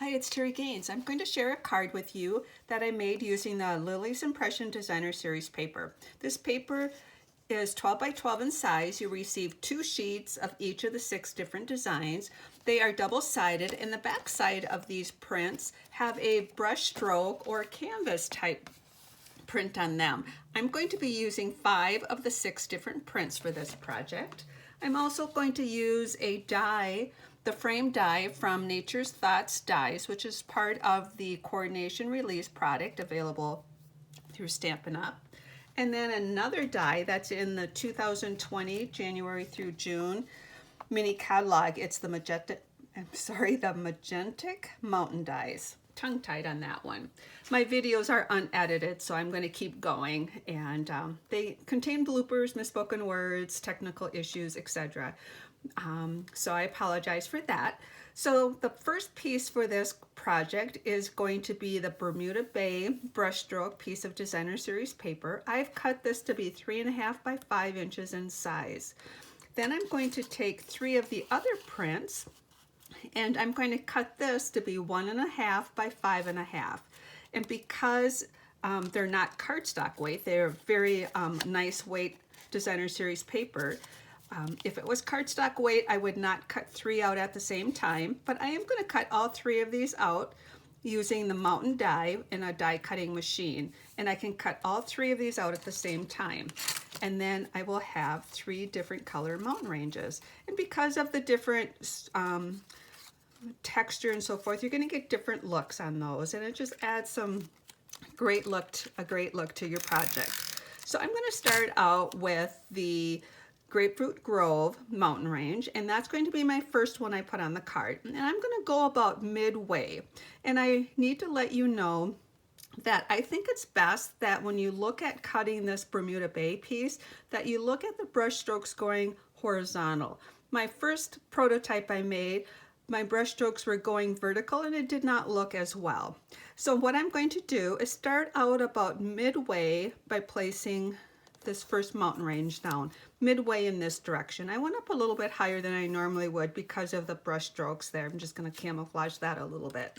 Hi, it's Terri Gaines. I'm going to share a card with you that I made using the Lily's Impression Designer Series paper. This paper is 12 by 12 in size. You receive 2 sheets of each of the 6 different designs. They are double-sided, and the back side of these prints have a brush stroke or canvas type print on them. I'm going to be using 5 of the 6 different prints for this project. I'm also going to use a die, the frame die from Nature's Thoughts Dies, which is part of the Coordination Release product available through Stampin' Up. And then another die that's in the 2020 January through June mini catalog. It's the Majestic Mountain Dies. Tongue-tied on that one. My videos are unedited, so I'm going to keep going, and they contain bloopers, misspoken words, technical issues, etc. So I apologize for that. So the first piece for this project is going to be the Bermuda Bay brushstroke piece of Designer Series paper. I've cut this to be 3.5 by 5 inches in size. Then I'm going to take 3 of the other prints, and I'm going to cut this to be 1.5 by 5.5. And because they're not cardstock weight, they're very nice weight Designer Series paper. If it was cardstock weight, I would not cut 3 out at the same time, but I am going to cut all 3 of these out using the mountain die in a die cutting machine. And I can cut all 3 of these out at the same time. And then I will have 3 different color mountain ranges. And because of the different texture and so forth, you're going to get different looks on those, and it just adds some a great look to your project. So I'm going to start out with the Grapefruit Grove mountain range, and that's going to be my first one I put on the card. And I'm going to go about midway, and I need to let you know that I think it's best that when you look at cutting this Bermuda Bay piece, that you look at the brush strokes going horizontal. My first prototype I made, my brush strokes were going vertical, and it did not look as well. So what I'm going to do is start out about midway by placing this first mountain range down, midway in this direction. I went up a little bit higher than I normally would because of the brush strokes there. I'm just going to camouflage that a little bit.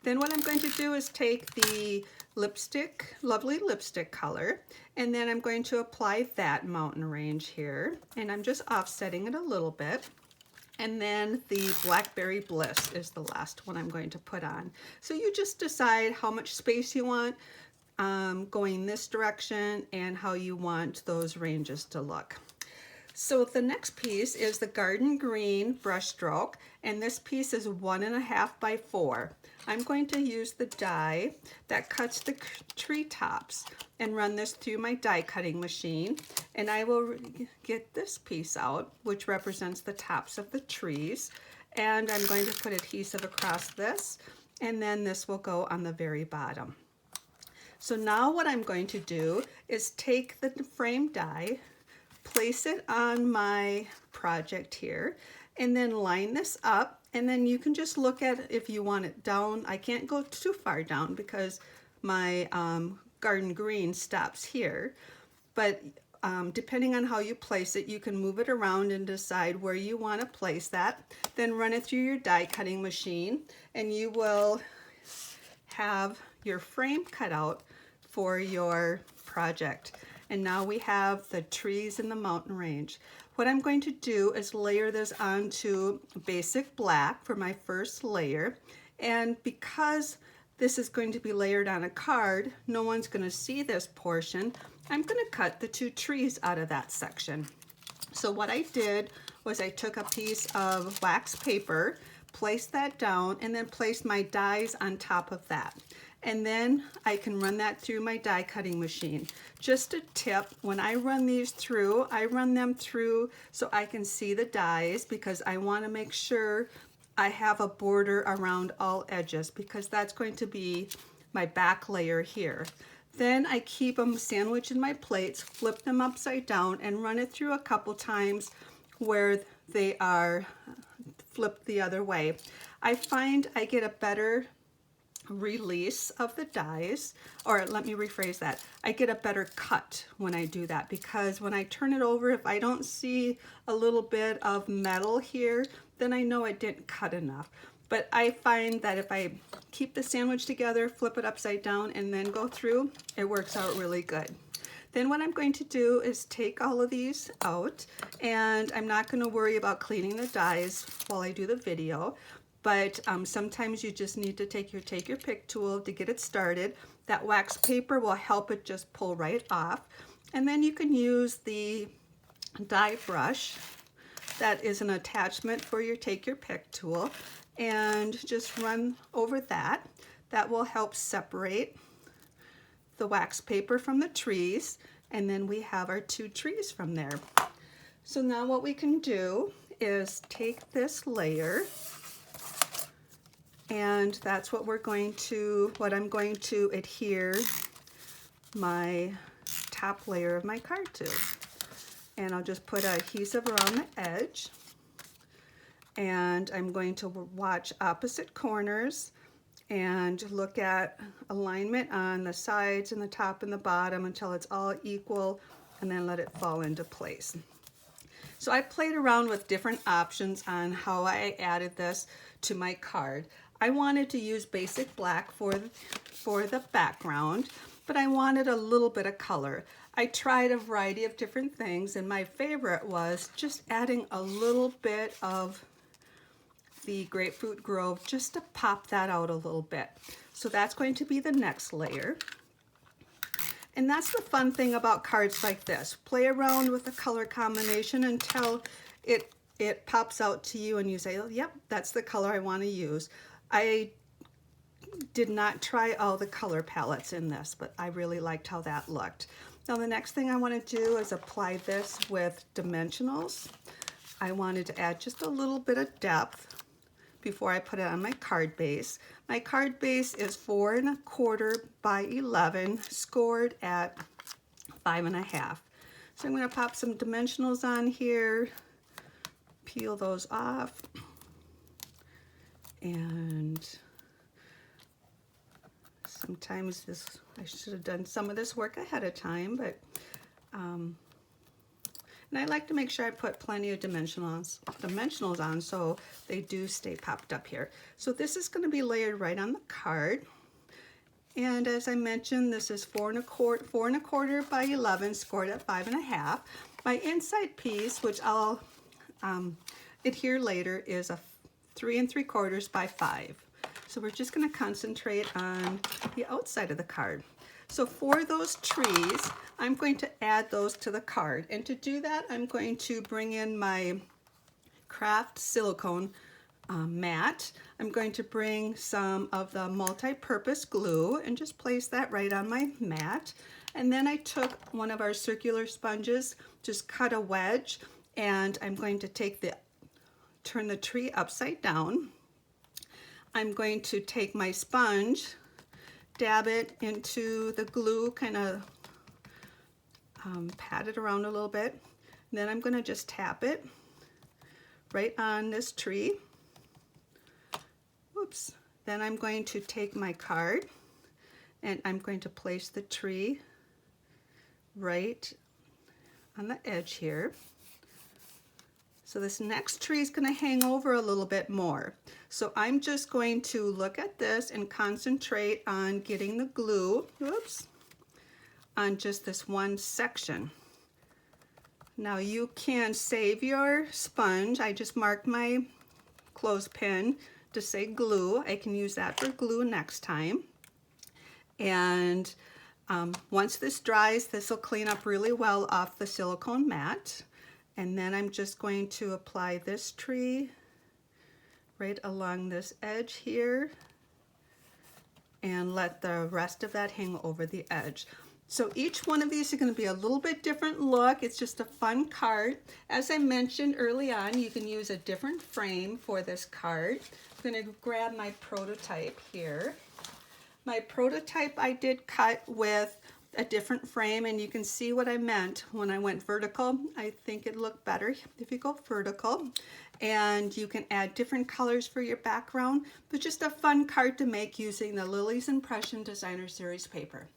Then what I'm going to do is take the lipstick, lovely lipstick color, and then I'm going to apply that mountain range here, and I'm just offsetting it a little bit. And then the Blackberry Bliss is the last one I'm going to put on. So you just decide how much space you want going this direction and how you want those ranges to look. So the next piece is the Garden Green brushstroke, and this piece is 1.5 by 4. I'm going to use the die that cuts the treetops and run this through my die cutting machine, and I will get this piece out, which represents the tops of the trees, and I'm going to put adhesive across this, and then this will go on the very bottom. So now what I'm going to do is take the frame die, place it on my project here, and then line this up, and then you can just look at it if you want it down. I can't go too far down because my garden green stops here, but depending on how you place it, you can move it around and decide where you want to place that. Then run it through your die cutting machine, and you will have your frame cut out for your project. And now we have the trees in the mountain range. What I'm going to do is layer this onto basic black for my first layer. And because this is going to be layered on a card, no one's going to see this portion, I'm going to cut the 2 trees out of that section. So what I did was I took a piece of wax paper, placed that down, and then placed my dies on top of that. And then I can run that through my die cutting machine. Just a tip, when I run these through, I run them through so I can see the dies, because I want to make sure I have a border around all edges, because that's going to be my back layer here. Then I keep them sandwiched in my plates, flip them upside down, and run it through a couple times where they are flipped the other way. I find I get a better release of the dies, or let me rephrase that, I get a better cut when I do that, because when I turn it over, if I don't see a little bit of metal here, then I know I didn't cut enough. But I find that if I keep the sandwich together, flip it upside down, and then go through, it works out really good. Then what I'm going to do is take all of these out, and I'm not going to worry about cleaning the dies while I do the video, but sometimes you just need to take your pick tool to get it started. That wax paper will help it just pull right off. And then you can use the die brush that is an attachment for your take your pick tool, and just run over that. That will help separate the wax paper from the trees, and then we have our 2 trees from there. So now what we can do is take this layer, and that's what I'm going to adhere my top layer of my card to. And I'll just put adhesive around the edge, and I'm going to watch opposite corners and look at alignment on the sides and the top and the bottom until it's all equal, and then let it fall into place. So I played around with different options on how I added this to my card. I wanted to use basic black for the background, but I wanted a little bit of color. I tried a variety of different things, and my favorite was just adding a little bit of the Grapefruit Grove just to pop that out a little bit. So that's going to be the next layer. And that's the fun thing about cards like this. Play around with the color combination until it pops out to you and you say, oh, yep, that's the color I want to use. I did not try all the color palettes in this, but I really liked how that looked. Now the next thing I want to do is apply this with dimensionals. I wanted to add just a little bit of depth before I put it on my card base. My card base is 4 1/4 by 11, scored at 5 1/2. So I'm going to pop some dimensionals on here, peel those off, and sometimes I should have done some of this work ahead of time, but and I like to make sure I put plenty of dimensionals on so they do stay popped up here. So this is going to be layered right on the card. And as I mentioned, this is 4 1/4 by 11, scored at 5 1/2. My inside piece, which I'll adhere later, is a 3 3/4 by 5. So we're just going to concentrate on the outside of the card. So for those trees, I'm going to add those to the card. And to do that, I'm going to bring in my craft silicone mat. I'm going to bring some of the multi-purpose glue and just place that right on my mat. And then I took one of our circular sponges, just cut a wedge, and I'm going to turn the tree upside down. I'm going to take my sponge, dab it into the glue, kind of pat it around a little bit. And then I'm going to just tap it right on this tree. Whoops. Then I'm going to take my card and I'm going to place the tree right on the edge here. So this next tree is going to hang over a little bit more. So I'm just going to look at this and concentrate on getting the glue, whoops, on just this one section. Now you can save your sponge. I just marked my clothespin to say glue. I can use that for glue next time. And once this dries, this will clean up really well off the silicone mat. And then I'm just going to apply this tree right along this edge here and let the rest of that hang over the edge. So each one of these are going to be a little bit different look. It's just a fun card. As I mentioned early on, you can use a different frame for this card. I'm going to grab my prototype here. My prototype I did cut with a different frame, and you can see what I meant when I went vertical. I think it looked better if you go vertical, and you can add different colors for your background, but just a fun card to make using the Lily's Impression Designer Series paper.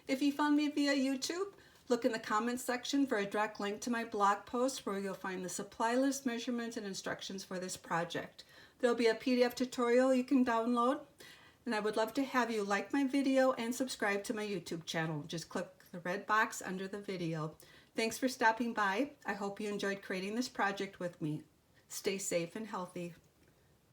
If you found me via YouTube, look in the comments section for a direct link to my blog post where you'll find the supply list, measurements, and instructions for this project. There'll be a PDF tutorial you can download, and I would love to have you like my video and subscribe to my YouTube channel. Just click the red box under the video. Thanks for stopping by. I hope you enjoyed creating this project with me. Stay safe and healthy.